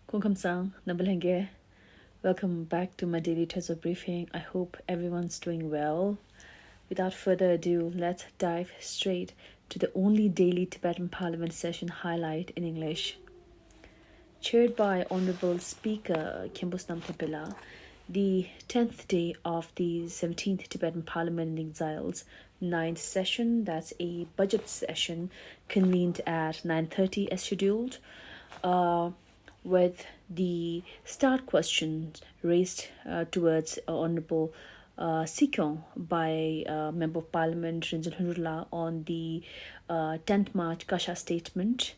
Kungkamsang, Nabalenge. Welcome back to my daily Tezo briefing. I hope everyone's doing well. Without further ado, let's dive straight to the only daily Tibetan Parliament session highlight in English. Chaired by Honorable Speaker Kembusnam Tempela, the 10th day of the 17th Tibetan Parliament in Exile's 9th session, that's a budget session, convened at 9:30 as scheduled, with the start questions raised towards Honorable Sikyong by Member of Parliament Rinzal Hunrula on the 10th March Kasha statement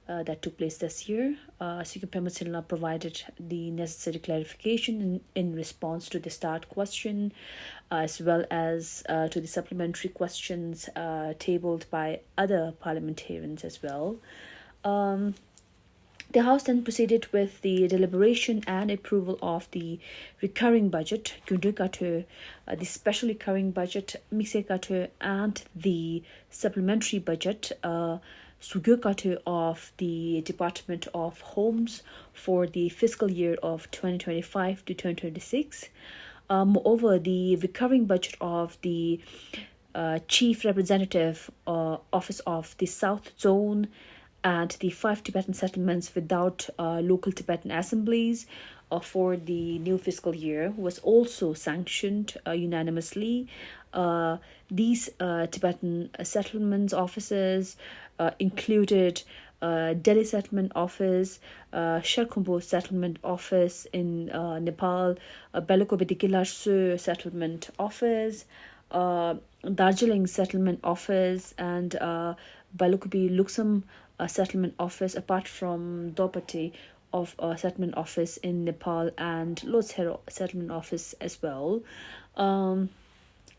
that took place this year. Sikyong Pema provided the necessary clarification in response to the start question, as well as to the supplementary questions tabled by other parliamentarians as well. The House then proceeded with the deliberation and approval of the recurring budget, the special recurring budget, and the supplementary budget, of the Department of Homes for the fiscal year of 2025 to 2026. Moreover, the recurring budget of the Chief Representative Office of the South Zone and the 5 Tibetan settlements without local Tibetan assemblies for the new fiscal year was also sanctioned unanimously. These Tibetan settlements offices included Delhi Settlement Office, Sharkhumbo Settlement Office in Nepal, Balakobe Settlement Office, Darjeeling Settlement Office, and Balakobe Luxem settlement office, apart from Dopati of settlement office in Nepal and Lodz settlement office as well. Then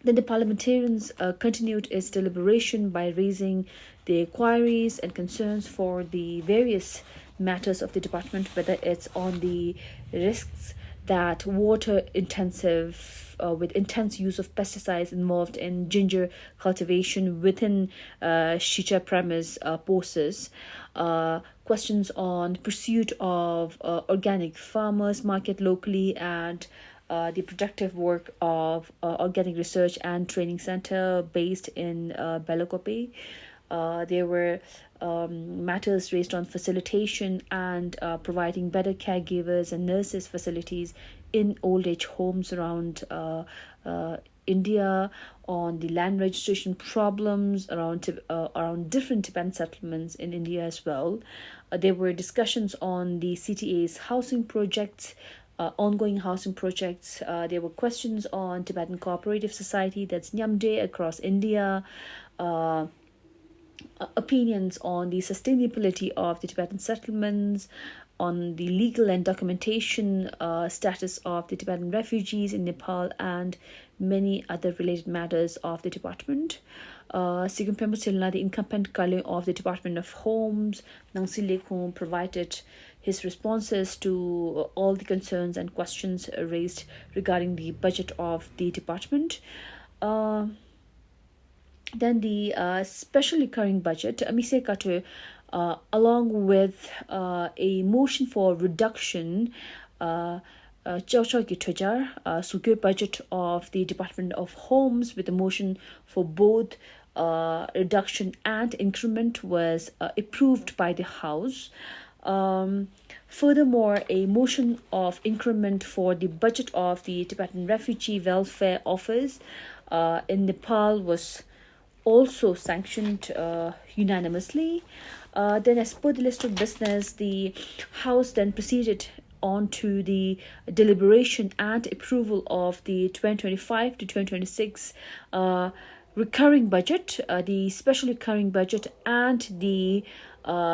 the parliamentarians continued its deliberation by raising the queries and concerns for the various matters of the department, whether it's on the risks that water intensive with intense use of pesticides involved in ginger cultivation within Shicha premise poses, questions on pursuit of organic farmers market locally, and the productive work of organic research and training center based in Balakope. There were matters raised on facilitation and providing better caregivers and nurses facilities in old age homes around India, on the land registration problems around different Tibetan settlements in India as well. There were discussions on the CTA's housing projects, ongoing housing projects. There were questions on Tibetan cooperative society, that's Nyamde, across India. Opinions on the sustainability of the Tibetan settlements, on the legal and documentation status of the Tibetan refugees in Nepal, and many other related matters of the department. Sigum Pembosilna, the incumbent Kale of the Department of Homes, Nangsi Lekhum, provided his responses to all the concerns and questions raised regarding the budget of the department. Then the special recurring budget, along with a motion for reduction, Sugyo budget of the Department of Homes, with a motion for both reduction and increment, was approved by the House. Furthermore, a motion of increment for the budget of the Tibetan Refugee Welfare Office in Nepal was also sanctioned unanimously. Then, as per the list of business, the House then proceeded on to the deliberation and approval of the 2025 to 2026 recurring budget, the special recurring budget, and the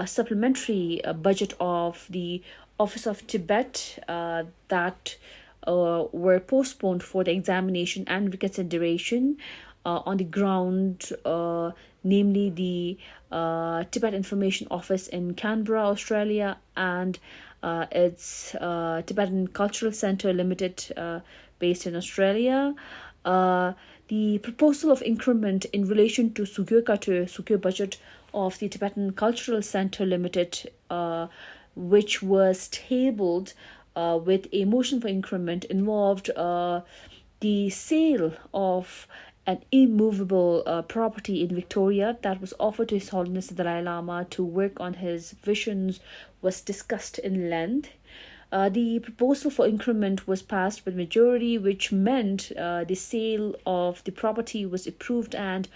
supplementary budget of the Office of Tibet that were postponed for the examination and reconsideration on the ground, namely the Tibet Information Office in Canberra, Australia, and its Tibetan Cultural Centre Limited, based in Australia. The proposal of increment in relation to Sugyo budget of the Tibetan Cultural Centre Limited which was tabled with a motion for increment, involved the sale of an immovable property in Victoria that was offered to His Holiness the Dalai Lama to work on his visions was discussed in length. The proposal for increment was passed with majority, which meant the sale of the property was approved, and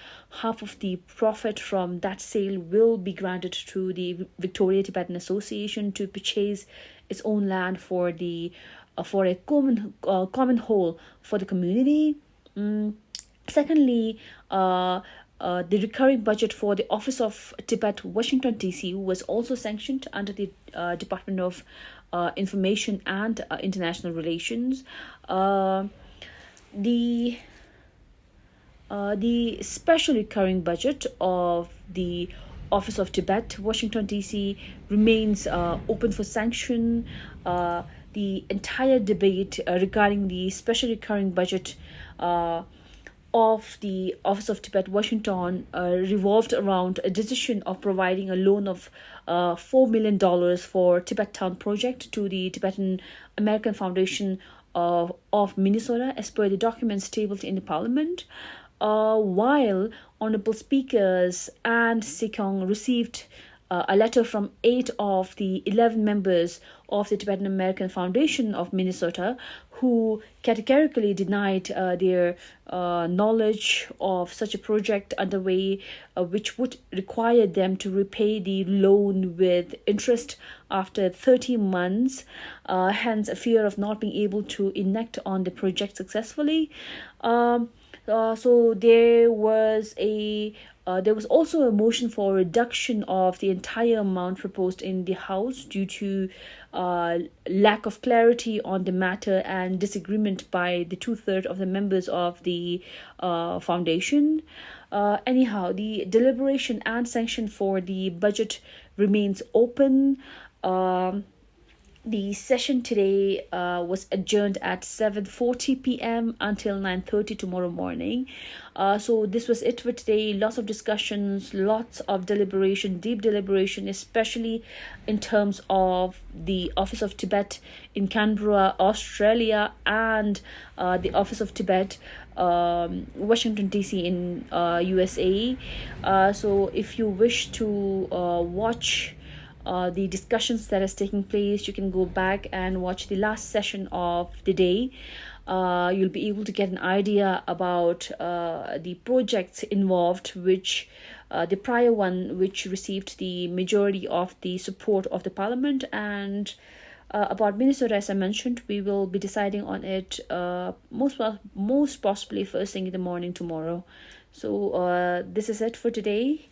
half of the profit from that sale will be granted to the Victoria Tibetan Association to purchase its own land for the for a common whole for the community. Secondly, the recurring budget for the Office of Tibet, Washington, D.C., was also sanctioned under the Department of Information and International Relations. The the special recurring budget of the Office of Tibet, Washington, D.C., remains open for sanction. The entire debate regarding the special recurring budget of the Office of Tibet, Washington, revolved around a decision of providing a loan of $4 million for Tibet Town project to the Tibetan American Foundation of Minnesota, as per the documents tabled in the Parliament. While Honorable Speakers and Sekong received a letter from 8 of the 11 members of the Tibetan American Foundation of Minnesota, who categorically denied their knowledge of such a project underway, which would require them to repay the loan with interest after 30 months, hence a fear of not being able to enact on the project successfully. So there was also a motion for reduction of the entire amount proposed in the House due to lack of clarity on the matter and disagreement by the 2/3 of the members of the foundation. Anyhow, the deliberation and sanction for the budget remains open. The session today was adjourned at 7:40 p.m. until 9:30 tomorrow morning. So this was it for today. Lots of discussions, lots of deliberation, deep deliberation, especially in terms of the Office of Tibet in Canberra, Australia, and the Office of Tibet, Washington, D.C. in USA. So if you wish to watch the discussions that is taking place, you can go back and watch the last session of the day. You'll be able to get an idea about the projects involved, which the prior one which received the majority of the support of the Parliament, and about Minnesota, as I mentioned, we will be deciding on it most possibly first thing in the morning tomorrow. So this is it for today.